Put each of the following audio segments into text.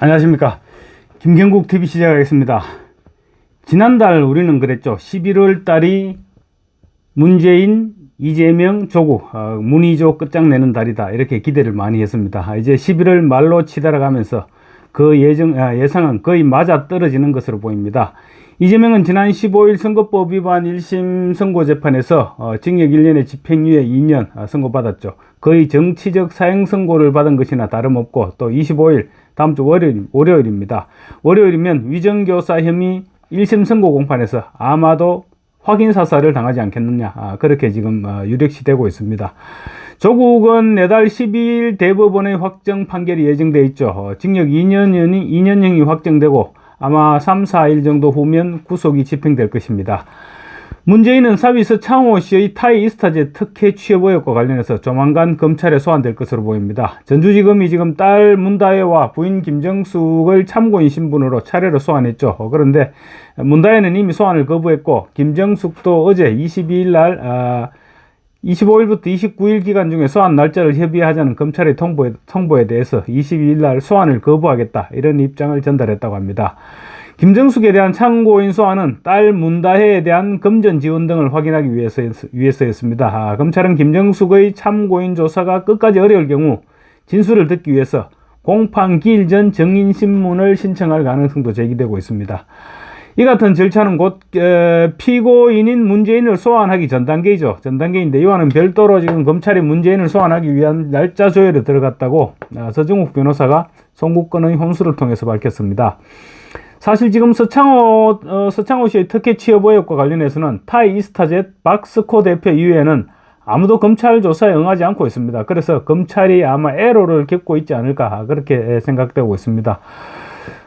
안녕하십니까. 김경국 TV 시작하겠습니다. 지난달 우리는 그랬죠. 11월 달이 문재인, 이재명, 조국, 문의조 끝장내는 달이다. 이렇게 기대를 많이 했습니다. 이제 11월 말로 치달아가면서 그 예상은 거의 맞아 떨어지는 것으로 보입니다. 이재명은 지난 15일 선거법 위반 1심 선고재판에서 징역 1년에 집행유예 2년 선고받았죠. 거의 정치적 사형 선고를 받은 것이나 다름없고, 또 25일 다음 주 월요일입니다. 월요일이면 위정교사 혐의 1심 선고 공판에서 아마도 확인 사살을 당하지 않겠느냐, 그렇게 지금 유력시되고 있습니다. 조국은 내달 12일 대법원의 확정 판결이 예정돼 있죠. 징역 2년형이 확정되고 아마 3, 4일 정도 후면 구속이 집행될 것입니다. 문재인은 사위 서창호 씨의 타이 이스타제 특혜 취업 의혹과 관련해서 조만간 검찰에 소환될 것으로 보입니다. 전주지검이 지금 딸 문다혜와 부인 김정숙을 참고인 신분으로 차례로 소환했죠. 그런데 문다혜는 이미 소환을 거부했고, 김정숙도 어제 25일부터 29일 기간 중에 소환 날짜를 협의하자는 검찰의 통보에 대해서 22일 날 소환을 거부하겠다, 이런 입장을 전달했다고 합니다. 김정숙에 대한 참고인 소환은 딸 문다혜에 대한 금전 지원 등을 확인하기 위해서였습니다. 검찰은 김정숙의 참고인 조사가 끝까지 어려울 경우 진술을 듣기 위해서 공판 기일 전 정인신문을 신청할 가능성도 제기되고 있습니다. 이 같은 절차는 곧 피고인인 문재인을 소환하기 전 단계이죠. 전 단계인데, 이와는 별도로 지금 검찰이 문재인을 소환하기 위한 날짜 조율에 들어갔다고 서정욱 변호사가 송국건의 혼수를 통해서 밝혔습니다. 사실 지금 서창호 씨의 특혜 취업 의혹과 관련해서는 타이 이스타젯 박스코 대표 이외에는 아무도 검찰 조사에 응하지 않고 있습니다. 그래서 검찰이 아마 애로를 겪고 있지 않을까, 그렇게 생각되고 있습니다.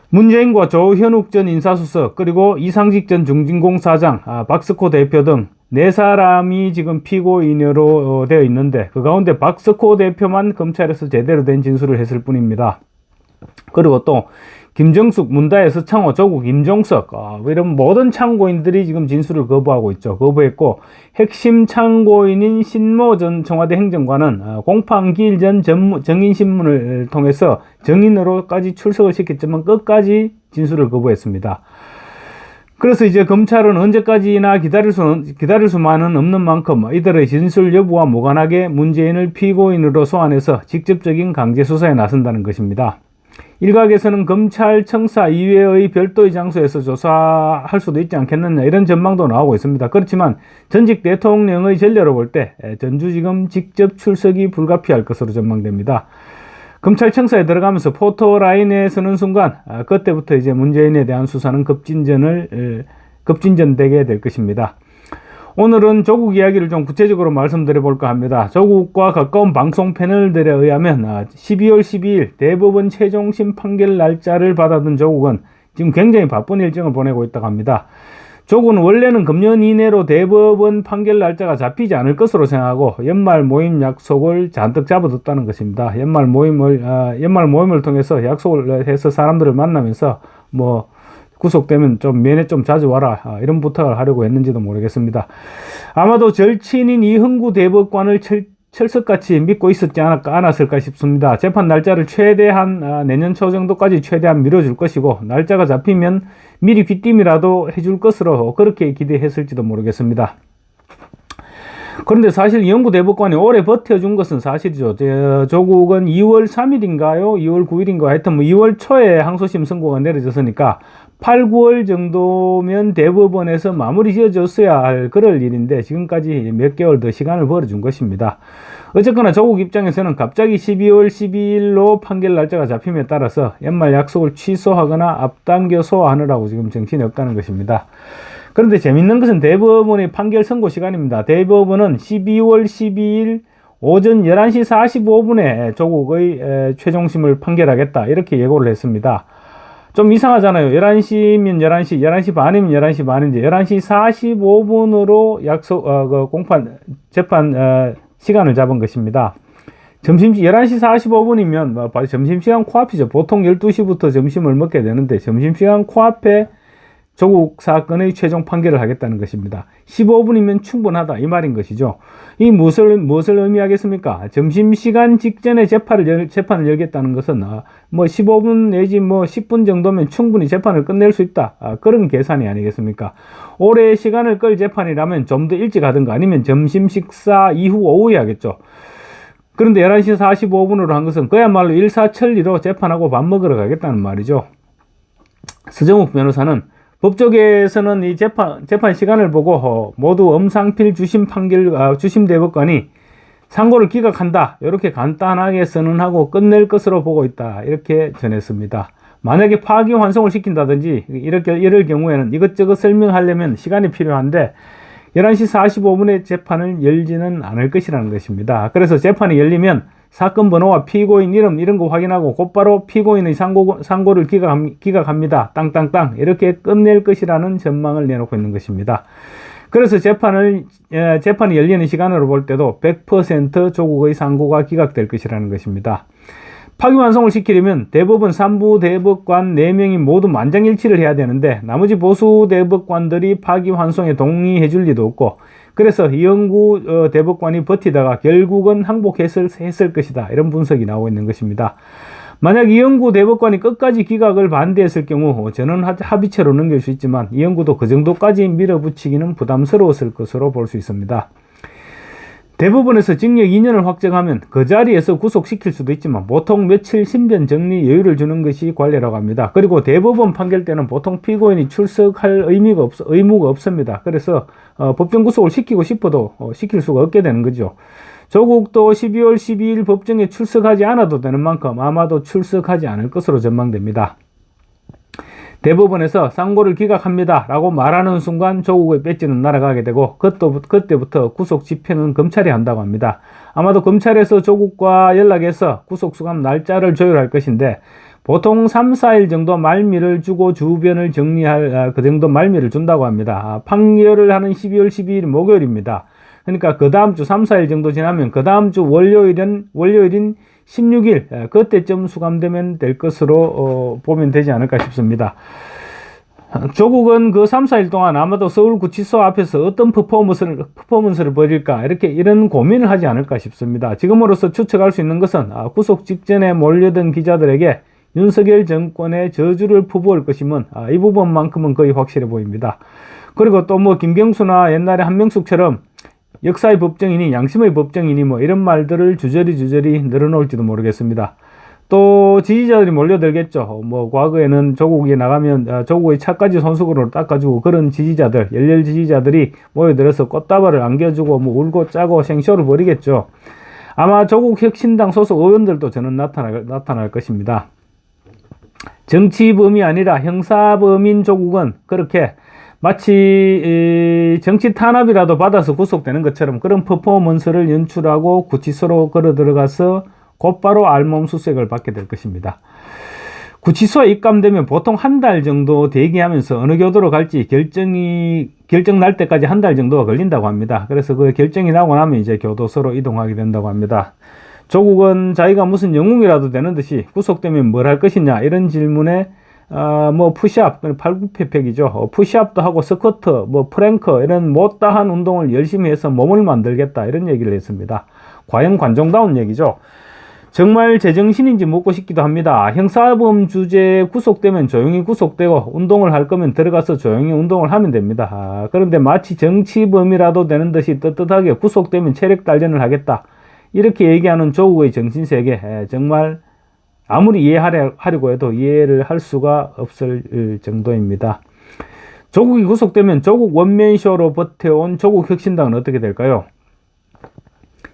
문재인과 조현욱 전 인사수석, 그리고 이상직 전 중진공사장, 박스코 대표 등 4사람이 지금 피고인으로 되어 있는데, 그 가운데 박스코 대표만 검찰에서 제대로 된 진술을 했을 뿐입니다. 그리고 또 김정숙, 문다혜, 서창호, 조국, 임종석, 이런 모든 참고인들이 지금 진술을 거부하고 있죠. 거부했고, 핵심 참고인인 신모 전 청와대 행정관은 공판 기일 전 정인신문을 통해서 정인으로까지 출석을 시켰지만 끝까지 진술을 거부했습니다. 그래서 이제 검찰은 언제까지나 기다릴 수만은 없는 만큼 이들의 진술 여부와 무관하게 문재인을 피고인으로 소환해서 직접적인 강제 수사에 나선다는 것입니다. 일각에서는 검찰청사 이외의 별도의 장소에서 조사할 수도 있지 않겠느냐, 이런 전망도 나오고 있습니다. 그렇지만 전직 대통령의 전례로 볼 때 전주지검 직접 출석이 불가피할 것으로 전망됩니다. 검찰청사에 들어가면서 포토라인에 서는 순간 그때부터 이제 문재인에 대한 수사는 급진전되게 될 것입니다. 오늘은 조국 이야기를 좀 구체적으로 말씀드려 볼까 합니다. 조국과 가까운 방송 패널들에 의하면 12월 12일 대법원 최종심 판결 날짜를 받아둔 조국은 지금 굉장히 바쁜 일정을 보내고 있다고 합니다. 조국은 원래는 금년 이내로 대법원 판결 날짜가 잡히지 않을 것으로 생각하고 연말 모임 약속을 잔뜩 잡아뒀다는 것입니다. 연말 모임을 통해서 약속을 해서 사람들을 만나면서 구속되면 좀 면회 좀 자주 와라, 이런 부탁을 하려고 했는지도 모르겠습니다. 아마도 절친인 이흥구 대법관을 철석같이 믿고 있었지 않았을까 싶습니다. 재판 날짜를 최대한 내년 초 정도까지 최대한 미뤄줄 것이고, 날짜가 잡히면 미리 귀띔이라도 해줄 것으로 그렇게 기대했을지도 모르겠습니다. 그런데 사실 이흥구 대법관이 오래 버텨준 것은 사실이죠. 조국은 2월 3일인가요? 2월 9일인가 하여튼 2월 초에 항소심 선고가 내려졌으니까 8, 9월 정도면 대법원에서 마무리 지어줬어야 할 그럴 일인데 지금까지 몇 개월 더 시간을 벌어준 것입니다. 어쨌거나 조국 입장에서는 갑자기 12월 12일로 판결 날짜가 잡힘에 따라서 연말 약속을 취소하거나 앞당겨 소화하느라고 지금 정신이 없다는 것입니다. 그런데 재밌는 것은 대법원의 판결 선고 시간입니다. 대법원은 12월 12일 오전 11시 45분에 조국의 최종심을 판결하겠다, 이렇게 예고를 했습니다. 좀 이상하잖아요. 11시면 11시, 11시 반이면 11시 반인데 11시 45분으로 재판 시간을 잡은 것입니다. 11시 45분이면 점심시간 코앞이죠. 보통 12시부터 점심을 먹게 되는데 점심시간 코앞에 조국 사건의 최종 판결을 하겠다는 것입니다. 15분이면 충분하다 이 말인 것이죠. 이 무엇을 의미하겠습니까? 점심시간 직전에 재판을 열겠다는 것은 뭐 15분 내지 뭐 10분 정도면 충분히 재판을 끝낼 수 있다. 그런 계산이 아니겠습니까? 오래 시간을 끌 재판이라면 좀 더 일찍 하든가 아니면 점심 식사 이후 오후에 하겠죠. 그런데 11시 45분으로 한 것은 그야말로 일사천리로 재판하고 밥 먹으러 가겠다는 말이죠. 서정욱 변호사는 법조계에서는 이 재판 시간을 보고 모두 엄상필 주심 대법관이 상고를 기각한다 이렇게 간단하게 선언하고 끝낼 것으로 보고 있다 이렇게 전했습니다. 만약에 파기환송을 시킨다든지 이럴 경우에는 이것저것 설명하려면 시간이 필요한데 11시 45분에 재판을 열지는 않을 것이라는 것입니다. 그래서 재판이 열리면 사건 번호와 피고인 이름 이런 거 확인하고 곧바로 피고인의 상고를 기각합니다. 땅땅땅 이렇게 끝낼 것이라는 전망을 내놓고 있는 것입니다. 그래서 재판이 열리는 시간으로 볼 때도 100% 조국의 상고가 기각될 것이라는 것입니다. 파기환송을 시키려면 대법원 3부 대법관 4명이 모두 만장일치를 해야 되는데 나머지 보수 대법관들이 파기환송에 동의해 줄 리도 없고 그래서 이영구 대법관이 버티다가 결국은 항복했을 것이다. 이런 분석이 나오고 있는 것입니다. 만약 이영구 대법관이 끝까지 기각을 반대했을 경우 저는 합의체로 넘길 수 있지만 이영구도 그 정도까지 밀어붙이기는 부담스러웠을 것으로 볼 수 있습니다. 대법원에서 징역 2년을 확정하면 그 자리에서 구속시킬 수도 있지만 보통 며칠 신변 정리 여유를 주는 것이 관례라고 합니다. 그리고 대법원 판결 때는 보통 피고인이 출석할 의무가 없습니다. 그래서 법정 구속을 시키고 싶어도 시킬 수가 없게 되는 거죠. 조국도 12월 12일 법정에 출석하지 않아도 되는 만큼 아마도 출석하지 않을 것으로 전망됩니다. 대법원에서 상고를 기각합니다 라고 말하는 순간 조국의 배지는 날아가게 되고 그때부터 구속 집행은 검찰이 한다고 합니다. 아마도 검찰에서 조국과 연락해서 구속수감 날짜를 조율할 것인데 보통 3, 4일 정도 말미를 주고 주변을 정리할 그 정도 말미를 준다고 합니다. 판결을 하는 12월 12일 목요일입니다. 그러니까 그 다음 주 3, 4일 정도 지나면 그 다음 주 월요일인 16일 그때쯤 수감되면 될 것으로 보면 되지 않을까 싶습니다. 조국은 그 3, 4일 동안 아마도 서울구치소 앞에서 어떤 퍼포먼스를 벌일까 이런 고민을 하지 않을까 싶습니다. 지금으로서 추측할 수 있는 것은 구속 직전에 몰려든 기자들에게 윤석열 정권의 저주를 퍼부을 것이면 이 부분만큼은 거의 확실해 보입니다. 그리고 또 뭐 김경수나 옛날에 한명숙처럼 역사의 법정이니 양심의 법정이니 뭐 이런 말들을 주저리 늘어놓을지도 모르겠습니다. 또 지지자들이 몰려들겠죠. 뭐 과거에는 조국이 나가면 조국의 차까지 손수건으로 닦아주고 그런 지지자들, 열렬 지지자들이 모여들어서 꽃다발을 안겨주고 뭐 울고 짜고 생쇼를 벌이겠죠. 아마 조국 혁신당 소속 의원들도 저는 나타날 것입니다. 정치범이 아니라 형사범인 조국은 그렇게 마치 정치 탄압이라도 받아서 구속되는 것처럼 그런 퍼포먼스를 연출하고 구치소로 걸어 들어가서 곧바로 알몸수색을 받게 될 것입니다. 구치소에 입감되면 보통 한 달 정도 대기하면서 어느 교도로 갈지 결정 날 때까지 한 달 정도가 걸린다고 합니다. 그래서 그 결정이 나고 나면 이제 교도소로 이동하게 된다고 합니다. 조국은 자기가 무슨 영웅이라도 되는 듯이 구속되면 뭘 할 것이냐 이런 질문에 뭐 푸시업, 팔굽혀펴기죠. 푸시업도 하고 스쿼트, 뭐 프랭크 이런 못다한 운동을 열심히 해서 몸을 만들겠다 이런 얘기를 했습니다. 과연 관종다운 얘기죠. 정말 제정신인지 묻고 싶기도 합니다. 형사범 주제에 구속되면 조용히 구속되고 운동을 할 거면 들어가서 조용히 운동을 하면 됩니다. 그런데 마치 정치범이라도 되는 듯이 떳떳하게 구속되면 체력 단련을 하겠다 이렇게 얘기하는 조국의 정신세계 정말 아무리 이해하려고 해도 이해를 할 수가 없을 정도입니다. 조국이 구속되면 조국 원맨쇼로 버텨온 조국 혁신당은 어떻게 될까요?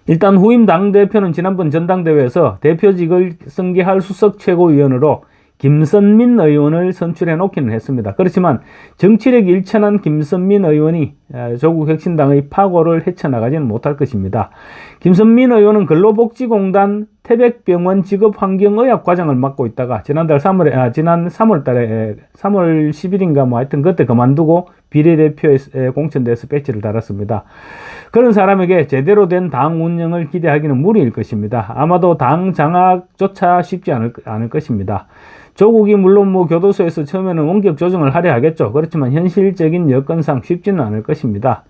일단 후임 당대표는 지난번 전당대회에서 대표직을 승계할 수석 최고위원으로 김선민 의원을 선출해 놓기는 했습니다. 그렇지만 정치력이 일천한 김선민 의원이 조국 혁신당의 파고를 헤쳐나가지는 못할 것입니다. 김선민 의원은 근로복지공단 태백병원 직업환경의학 과장을 맡고 있다가 지난 3월 달에 3월 10일인가 뭐 하여튼 그때 그만두고 비례대표에 공천돼서 배지를 달았습니다. 그런 사람에게 제대로 된 당 운영을 기대하기는 무리일 것입니다. 아마도 당 장악조차 쉽지 않을 것입니다. 조국이 물론 뭐 교도소에서 처음에는 원격 조정을 하려 하겠죠. 그렇지만 현실적인 여건상 쉽지는 않을 것입니다.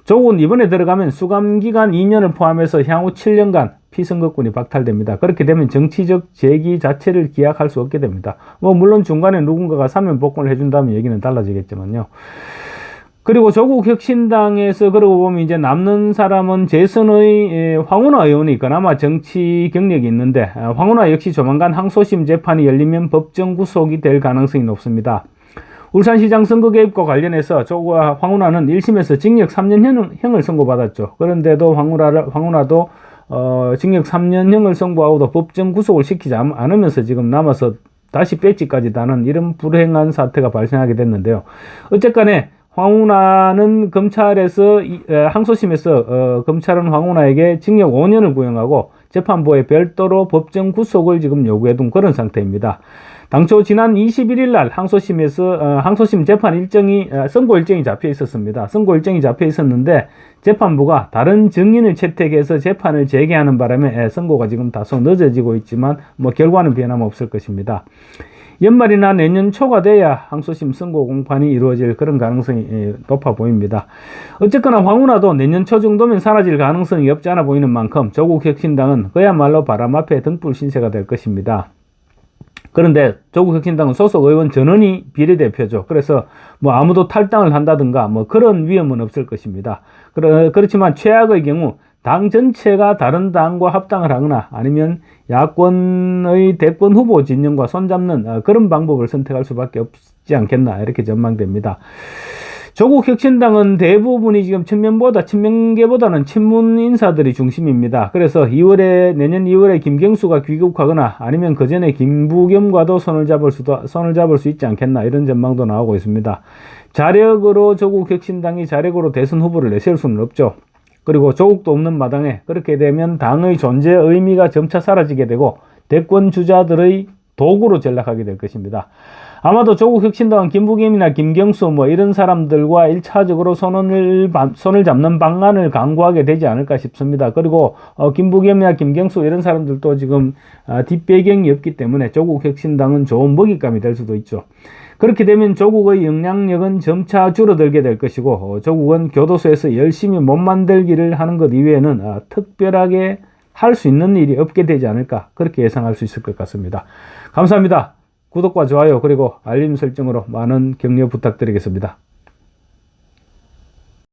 조국은 이번에 들어가면 수감기간 2년을 포함해서 향후 7년간 피선거권이 박탈됩니다. 그렇게 되면 정치적 재기 자체를 기약할 수 없게 됩니다. 뭐 물론 중간에 누군가가 사면 복권을 해준다면 얘기는 달라지겠지만요. 그리고 조국 혁신당에서 그러고 보면 이제 남는 사람은 재선의 황운하 의원이 그나마 정치 경력이 있는데 황운하 역시 조만간 항소심 재판이 열리면 법정 구속이 될 가능성이 높습니다. 울산시장 선거 개입과 관련해서 조국과 황운하는 1심에서 징역 3년형을 선고받았죠. 그런데도 황운하도 징역 3년형을 선고하고도 법정 구속을 시키지 않으면서 지금 남아서 다시 배지까지 다는 이런 불행한 사태가 발생하게 됐는데요. 어쨌간에 황운하는 검찰에서 항소심에서 검찰은 황운하에게 징역 5년을 구형하고 재판부에 별도로 법정 구속을 지금 요구해둔 그런 상태입니다. 당초 지난 21일 날 항소심에서 항소심 재판 선고 일정이 잡혀 있었습니다. 선고 일정이 잡혀 있었는데 재판부가 다른 증인을 채택해서 재판을 재개하는 바람에 선고가 지금 다소 늦어지고 있지만 뭐 결과는 변함없을 것입니다. 연말이나 내년 초가 돼야 항소심 선고 공판이 이루어질 그런 가능성이 높아 보입니다. 어쨌거나 황운하도 내년 초 정도면 사라질 가능성이 없지 않아 보이는 만큼 조국 혁신당은 그야말로 바람 앞에 등불 신세가 될 것입니다. 그런데 조국 혁신당은 소속 의원 전원이 비례대표죠. 그래서 뭐 아무도 탈당을 한다든가 뭐 그런 위험은 없을 것입니다. 그렇지만 최악의 경우 당 전체가 다른 당과 합당을 하거나 아니면 야권의 대권 후보 진영과 손잡는 그런 방법을 선택할 수밖에 없지 않겠나 이렇게 전망됩니다. 조국 혁신당은 대부분이 지금 친명계보다는 친문 인사들이 중심입니다. 그래서 내년 2월에 김경수가 귀국하거나 아니면 그 전에 김부겸과도 손을 잡을 수 있지 않겠나 이런 전망도 나오고 있습니다. 조국 혁신당이 자력으로 대선 후보를 내세울 수는 없죠. 그리고 조국도 없는 마당에 그렇게 되면 당의 존재 의미가 점차 사라지게 되고 대권 주자들의 도구로 전락하게 될 것입니다. 아마도 조국 혁신당은 김부겸이나 김경수 뭐 이런 사람들과 1차적으로 손을 잡는 방안을 강구하게 되지 않을까 싶습니다. 그리고 김부겸이나 김경수 이런 사람들도 지금 뒷배경이 없기 때문에 조국 혁신당은 좋은 먹잇감이 될 수도 있죠. 그렇게 되면 조국의 영향력은 점차 줄어들게 될 것이고 조국은 교도소에서 열심히 몸 만들기를 하는 것 이외에는 특별하게 할 수 있는 일이 없게 되지 않을까 그렇게 예상할 수 있을 것 같습니다. 감사합니다. 구독과 좋아요 그리고 알림 설정으로 많은 격려 부탁드리겠습니다.